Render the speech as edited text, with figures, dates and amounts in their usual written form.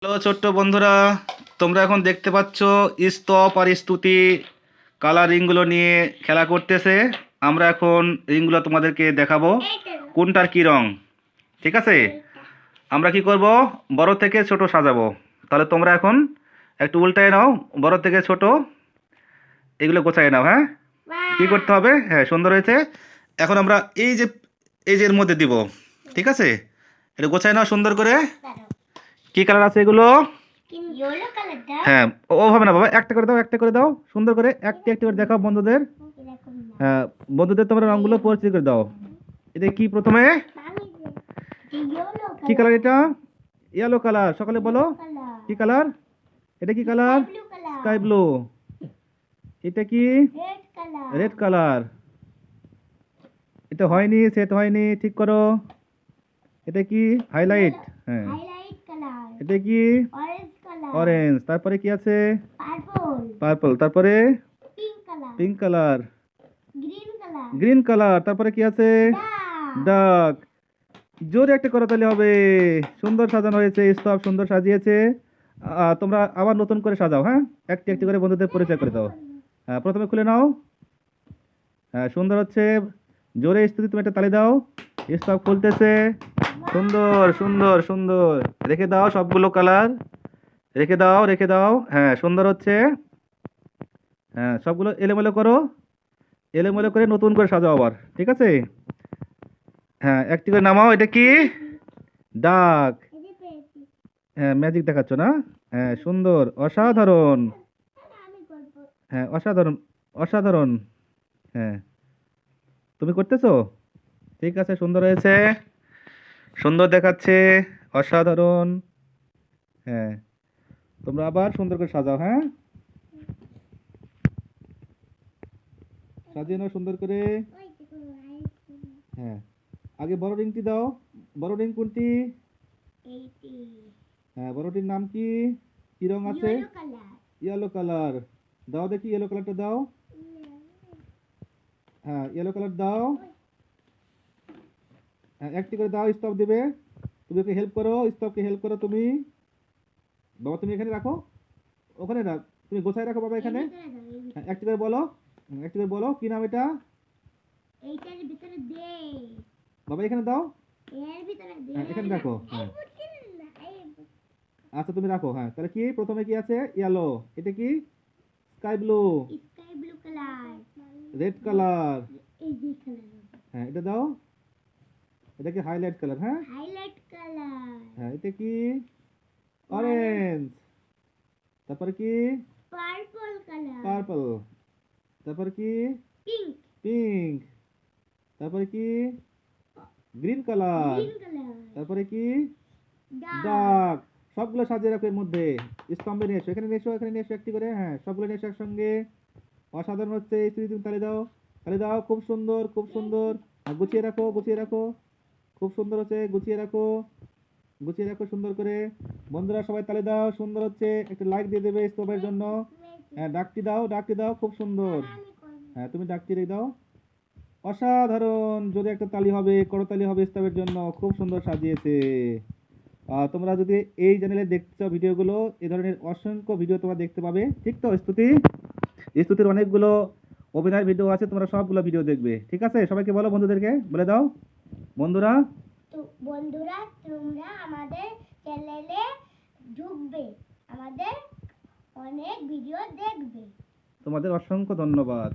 Hello ছোট্ট বন্ধুরা, তোমরা এখন দেখতে পাচ্ছ স্তব আর স্তুতি কালার রিংগুলো নিয়ে খেলা করতেছে। আমরা এখন রিংগুলো তোমাদেরকে দেখাবো কোনটার কি রং। ঠিক আছে, আমরা কি করব, বড় থেকে ছোট সাজাবো। তাহলে তোমরা এখন একটু উল্টায় নাও, বড় থেকে ছোট এগুলো গোছায় নাও। হ্যাঁ, কি করতে হবে? হ্যাঁ, সুন্দর হয়েছে। এখন আমরা এই যে এর মধ্যে দিব। ঠিক আছে, এটা গোছায় নাও সুন্দর করে। কি কালার আছে এগুলো? হ্যাঁ, ওভাবে না বাবা, একটা করে দাও, একটা করে দাও, সুন্দর করে একটি একটি করে দেখাও বন্ধুদের। হ্যাঁ, বন্ধুদের তোমরা রঙগুলো পরিচিত করে দাও। এটা কি প্রথমে কি কালার? এটা ইয়েলো কালার। সকালে বলো কি কালার? এটা কি কালার? Sky blue. এটা কি? Red colour. এটা হয়নি, সেট হয়নি, ঠিক করো। এটা কি? হাইলাইট। হ্যাঁ, এটা কি? অরেঞ্জ। তারপরে কি আছে? পার্পল। তারপরে পিঙ্ক কালার। Green colour. তারপরে কি আছে? ডার্ক। জোরে একটা করে তাহলে হবে। সুন্দর সাজানো হয়েছে, স্তব সুন্দর সাজিয়েছে। তোমরা আবার নতুন করে সাজাও। হ্যাঁ, একটি একটি করে বন্ধুদের পরিচয় করে দাও। হ্যাঁ, প্রথমে খুলে নাও। হ্যাঁ, সুন্দর হচ্ছে। জোরে স্তুতি, তুমি একটা তালি দাও। স্তব খুলতেছে। সুন্দর সুন্দর সুন্দর। রেখে দাও সবগুলো কালার, রেখে দাও, রেখে দাও। হ্যাঁ, সুন্দর হচ্ছে। হ্যাঁ, সবগুলো এলোমেলো করো, এলোমেলো করে নতুন করে সাজাও আবার। ঠিক আছে, হ্যাঁ, একটি করে নামাও। এটা কি? ডাক। হ্যাঁ, ম্যাজিক দেখাচ্ছ না? হ্যাঁ, সুন্দর, অসাধারণ। হ্যাঁ, অসাধারণ, অসাধারণ। হ্যাঁ, তুমি করতেছো? ঠিক আছে, সুন্দর হয়েছে, সুন্দর দেখাচ্ছে, অসাধারণ। হ্যাঁ, তোমরা আবার সুন্দর করে সাজাও। হ্যাঁ, সাজিয়ে নাও সুন্দর করে। হ্যাঁ, আগে বড় রিংটি দাও। বড় রিং কোনটি? হ্যাঁ, বড়টির নাম কি? কি রং আছে? Yellow colour. দাও দেখি, ইয়েলো কালারটা দাও। হ্যাঁ, ইয়েলো কালার দাও। হ্যাঁ, একটি করে দাও। স্টপ দেবে। তুমি ওকে হেল্প করো, স্টপকে হেল্প করো তুমি। বাবা তুমি এখানে রাখো, ওখানে রাখ, তুমি গোছায় রাখো বাবা এখানে। হ্যাঁ, একটি করে বলো, একটি করে বলো কি নাম এটা? বাবা এখানে দাও। হ্যাঁ, এখানে রাখো। হ্যাঁ, আচ্ছা তুমি রাখো। হ্যাঁ, তাহলে কি প্রথমে কি আছে? ইয়েলো। এটা কি? Sky blue. Red colour. হ্যাঁ, এটা দাও। এটা কি? Highlight colour. হ্যাঁ, হ্যাঁ, এটা কি? অরেঞ্জ। তারপরে কি? পার্পল। তারপরে কি? পিঙ্ক। তারপরে কি? Green colour. তারপরে কি? ডার্ক। সবগুলো সাজিয়ে রাখো এর মধ্যে। স্তম্ভে নিয়ে এসো, এখানে নিয়ে এসো, এখানে নিয়ে এসো একটি করে। হ্যাঁ, সবগুলো নিয়ে এসো একসঙ্গে। অসাধারণ হচ্ছে। এই তুমি তালি দাও, তালি দাও। খুব সুন্দর, খুব সুন্দর। গুছিয়ে রাখো, গুছিয়ে রাখো। খুব সুন্দর হচ্ছে, গুছিয়ে রাখো, গুছিয়ে রাখো সুন্দর করে। বন্ধুরা সবাই তালি দাও, সুন্দর হচ্ছে। একটা লাইক দিয়ে দেবে স্তবের জন্য। হ্যাঁ, ডাকটি দাও, ডাকটি দাও, খুব সুন্দর। হ্যাঁ, তুমি ডাকটি রেখে দাও। অসাধারণ। যদি একটা তালি হবে, করতালি হবে স্তবের জন্য। খুব সুন্দর সাজিয়েছে। তোমরা যদি এই চ্যানেলে দেখতে চাও ভিডিওগুলো, এই ধরনের অসংখ্য ভিডিও তোমরা দেখতে পাবে। ঠিক তো? স্তুতির অনেকগুলো অভিনয় ভিডিও আছে, তোমরা সবগুলো ভিডিও দেখবে। ঠিক আছে, সবাইকে বলো, বন্ধুদেরকে বলে দাও। বন্ধুরা, তোমরা আমাদের চ্যানেলে ঢুকবে, আমাদের অনেক ভিডিও দেখবে। তোমাদের অসংখ্য ধন্যবাদ।